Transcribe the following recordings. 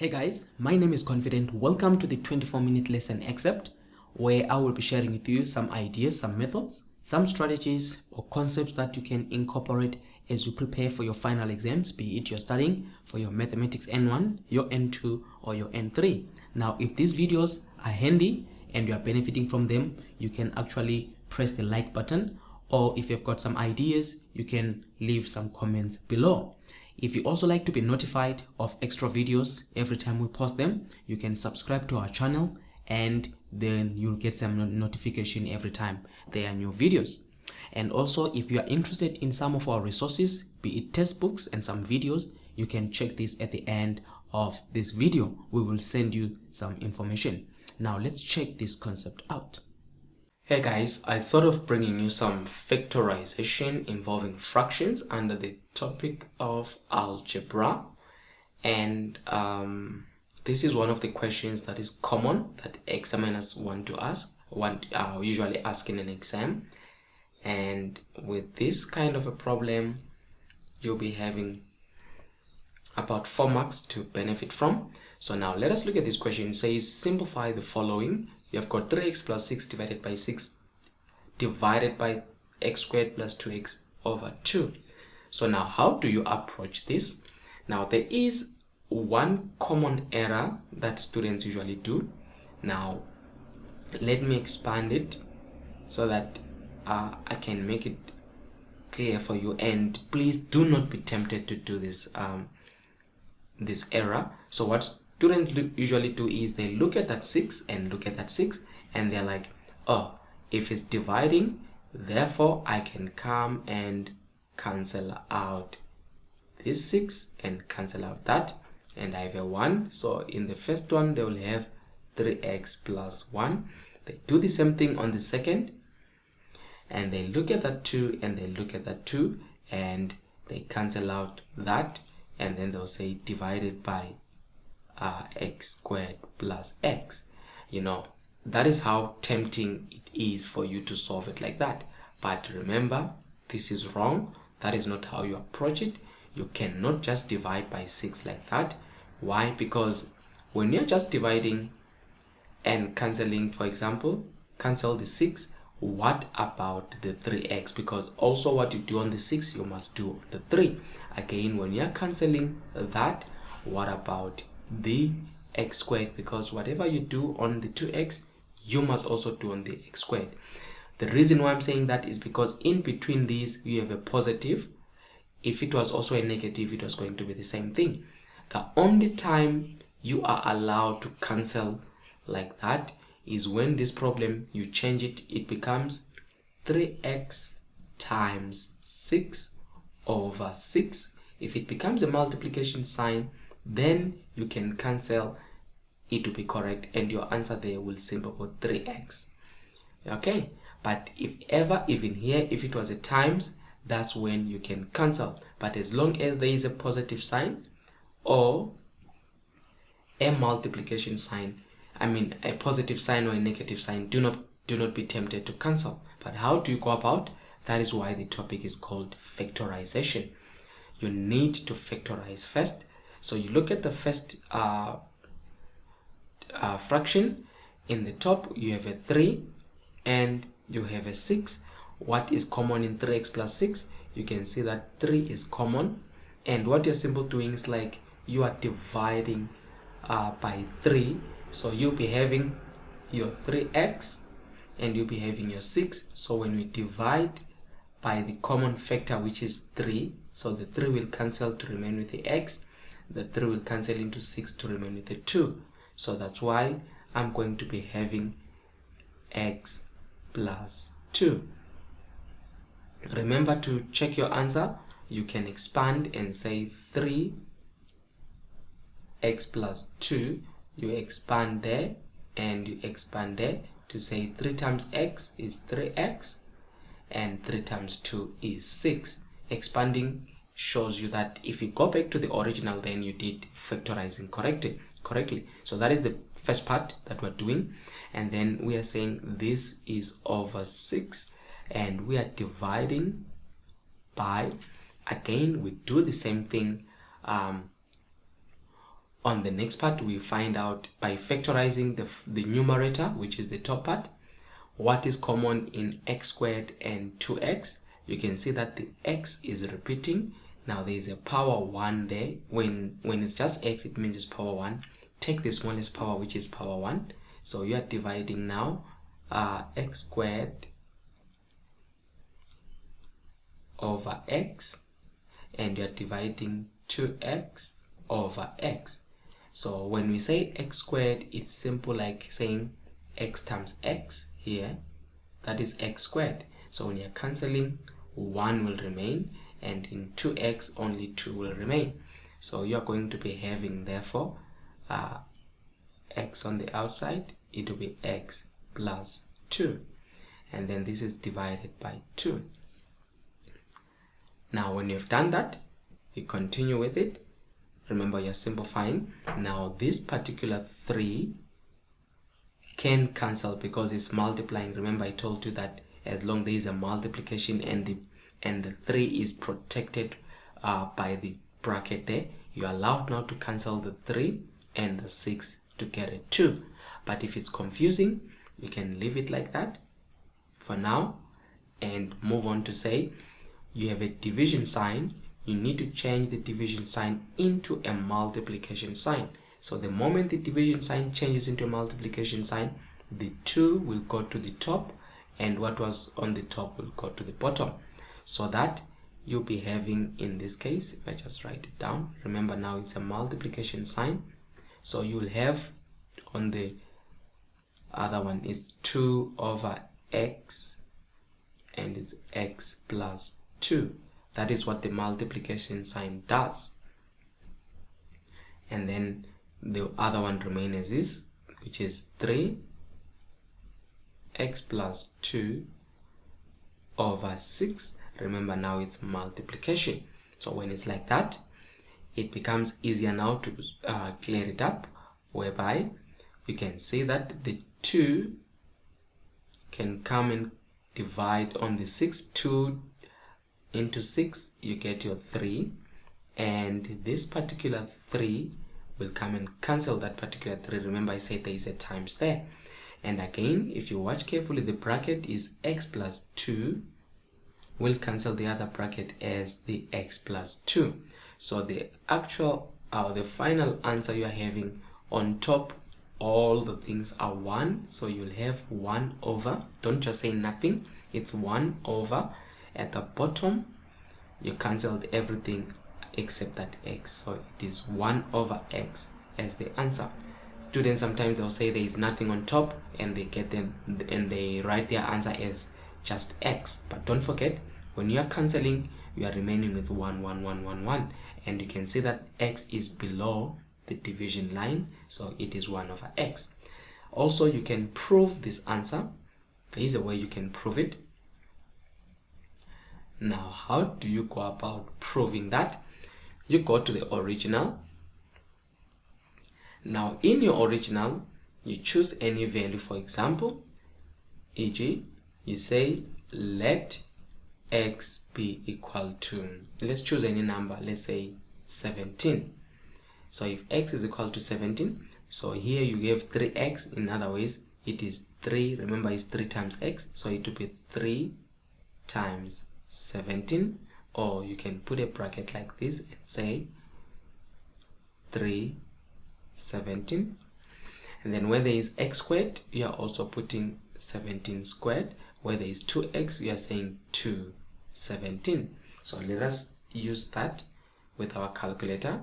Hey guys, my name is Confident. Welcome to the 24-minute lesson excerpt where I will be sharing with you some ideas, some methods, some strategies or concepts that you can incorporate as you prepare for your final exams, be it you're studying for your mathematics N1, your N2 or your N3. Now, if these videos are handy and you are benefiting from them, you can actually press the like button, or if you've got some ideas, you can leave some comments below. If you also like to be notified of extra videos every time we post them, you can subscribe to our channel and then you'll get some notification every time there are new videos. And also, if you are interested in some of our resources, be it textbooks and some videos, you can check this at the end of this video. We will send you some information. Now let's check this concept out. Hey guys, I thought of bringing you some factorization involving fractions under the topic of algebra, and this is one of the questions that is common that examiners usually ask in an exam. And with this kind of a problem, you'll be having about 4 marks to benefit from. So now let us look at this question. It says simplify the following. You have got 3x plus 6 divided by 6 divided by x squared plus 2x over 2. So now how do you approach this? Now there is one common error that students usually do. Now let me expand it so that I can make it clear for you, and please do not be tempted to do this this error. So what students usually do is they look at that 6 and look at that 6 and they're like, oh, if it's dividing, therefore I can come and cancel out this 6 and cancel out that, and I have a 1. So in the first one they will have 3x plus 1. They do the same thing on the second, and they look at that 2 and they look at that 2 and they cancel out that, and then they'll say divided by x squared plus x. You know, that is how tempting it is for you to solve it like that. But remember, this is wrong. That is not how you approach it. You cannot just divide by 6 like that. Why? Because when you're just dividing and cancelling, for example, cancel the 6, what about the 3x? Because also what you do on the 6, you must do on the 3. Again, when you're cancelling that, what about the x squared? Because whatever you do on the 2x, you must also do on the x squared. The reason why I'm saying that is because in between these you have a positive. If it was also a negative, it was going to be the same thing. The only time you are allowed to cancel like that is when this problem, you change it, it becomes 3x times 6 over 6. If it becomes a multiplication sign, then you can cancel, it will be correct, and your answer there will simply put 3x. Okay, but if ever, even here, if it was a times, that's when you can cancel. But as long as there is a positive sign or a multiplication sign, I mean a positive sign or a negative sign, do not be tempted to cancel. But how do you go about? That is why the topic is called factorization. You need to factorize first. So you look at the first fraction. In the top you have a 3 and you have a 6. What is common in 3x plus 6? You can see that 3 is common, and what you're simply doing is like you are dividing by 3. So you'll be having your 3x and you'll be having your 6. So when we divide by the common factor, which is 3, so the 3 will cancel to remain with the x, the 3 will cancel into 6 to remain with the 2. So that's why I'm going to be having x plus 2. Remember to check your answer. You can expand and say 3x plus 2. You expand there and you expand there to say 3 times x is 3x and 3 times 2 is 6. Expanding shows you that if you go back to the original, then you did factorizing correctly. So that is the first part that we're doing, and then we are saying this is over 6 and we are dividing by, again we do the same thing On the next part, we find out by factorizing the numerator, which is the top part, what is common in x squared and 2x. You can see that the x is repeating. Now there is a power 1 there. When it's just x, it means it's power 1. Take the smallest power, which is power 1. So you are dividing now x squared over x, and you are dividing 2x over x. So when we say x squared, it's simple like saying x times x here, that is x squared. So when you're cancelling, 1 will remain, and in 2x only 2 will remain. So you're going to be having therefore x on the outside, it will be x plus 2, and then this is divided by 2. Now when you've done that, you continue with it. Remember, you're simplifying. Now this particular 3 can cancel because it's multiplying. Remember, I told you that as long as there is a multiplication and the 3 is protected by the bracket there, you're allowed now to cancel the 3 and the 6 to get a 2. But if it's confusing, you can leave it like that for now and move on to say you have a division sign. You need to change the division sign into a multiplication sign. So the moment the division sign changes into a multiplication sign, the 2 will go to the top and what was on the top will go to the bottom. So that you'll be having, in this case, if I just write it down, remember now it's a multiplication sign. So you'll have on the other one is 2 over x, and it's x plus 2. That is what the multiplication sign does. And then the other one remains as is, which is 3 x plus 2 over 6. Remember, now it's multiplication. So when it's like that, it becomes easier now to clear it up, whereby you can see that the 2 can come and divide on the 6. 2 into 6, you get your 3, and this particular 3 will come and cancel that particular 3. Remember, I said there is a times there. And again, if you watch carefully, the bracket is x plus 2 will cancel the other bracket as the x plus 2. So the actual the final answer you are having on top, all the things are 1. So you'll have 1 over, don't just say nothing, it's 1 over. At the bottom, you cancelled everything except that x. So it is 1 over x as the answer. Students sometimes they'll say there is nothing on top and they get them and they write their answer as just x. But don't forget, when you are cancelling, you are remaining with 1, 1, 1, 1, 1. And you can see that x is below the division line, so it is 1 over x. Also, you can prove this answer. There is a way you can prove it. Now, how do you go about proving that? You go to the original. Now, in your original, you choose any value. For example, e.g., you say let x be equal to, let's choose any number, let's say 17. So if x is equal to 17, so here you have 3x. In other ways, it is 3. Remember, it's 3 times x, so it will be 3 times 17, or you can put a bracket like this and say 3 17, and then where there is x squared, you are also putting 17 squared. Where there is 2x, we are saying 2 17. So let us use that with our calculator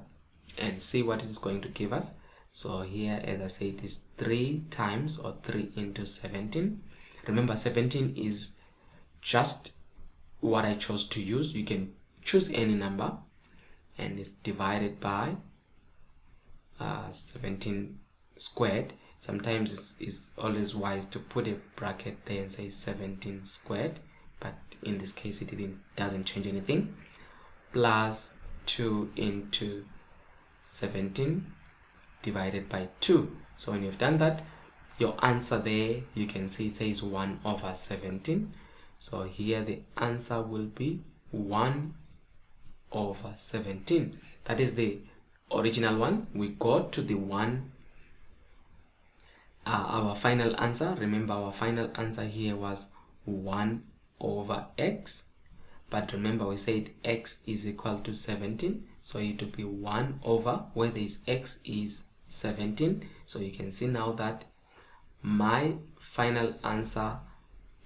and see what it is going to give us. So here, as I say, it is 3 times, or 3 into 17. Remember, 17 is just what I chose to use. You can choose any number, and it's divided by 17 squared. Sometimes it's always wise to put a bracket there and say 17 squared, but in this case it doesn't change anything, plus 2 into 17 divided by 2. So when you've done that, your answer there, you can see it says 1 over 17. So here the answer will be 1 over 17. That is the original one, we go to the one, our final answer. Remember, our final answer here was 1 over x, but remember we said x is equal to 17, so it will be 1 over, where this x is 17. So you can see now that my final answer,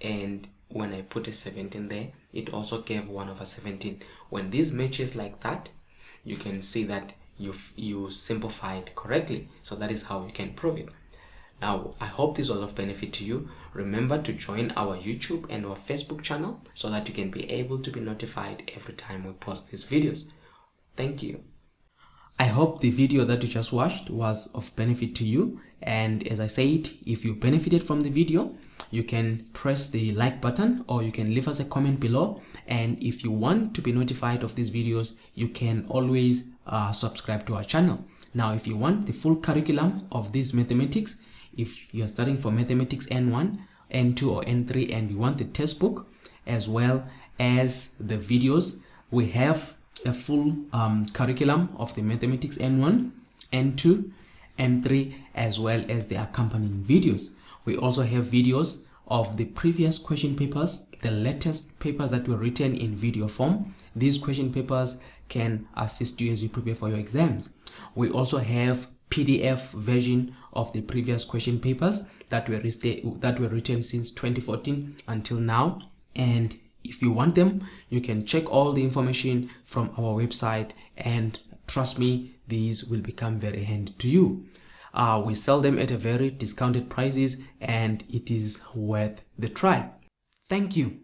and when I put a 17 there, it also gave 1 over 17. When this matches like that, you can see that you simplified correctly. So that is how you can prove it. Now, I hope this was of benefit to you. Remember to join our YouTube and our Facebook channel so that you can be able to be notified every time we post these videos. Thank you. I hope the video that you just watched was of benefit to you. And as I said, if you benefited from the video, you can press the like button or you can leave us a comment below. And if you want to be notified of these videos, you can always subscribe to our channel. Now, if you want the full curriculum of this mathematics, if you're studying for mathematics N1, N2 or N3 and you want the test book as well as the videos, we have a full curriculum of the mathematics N1, N2, N3 as well as the accompanying videos. We also have videos of the previous question papers, the latest papers that were written in video form. These question papers can assist you as you prepare for your exams. We also have PDF version of the previous question papers that were written since 2014 until now. And if you want them, you can check all the information from our website, and trust me, these will become very handy to you. We sell them at a very discounted prices, and it is worth the try. Thank you.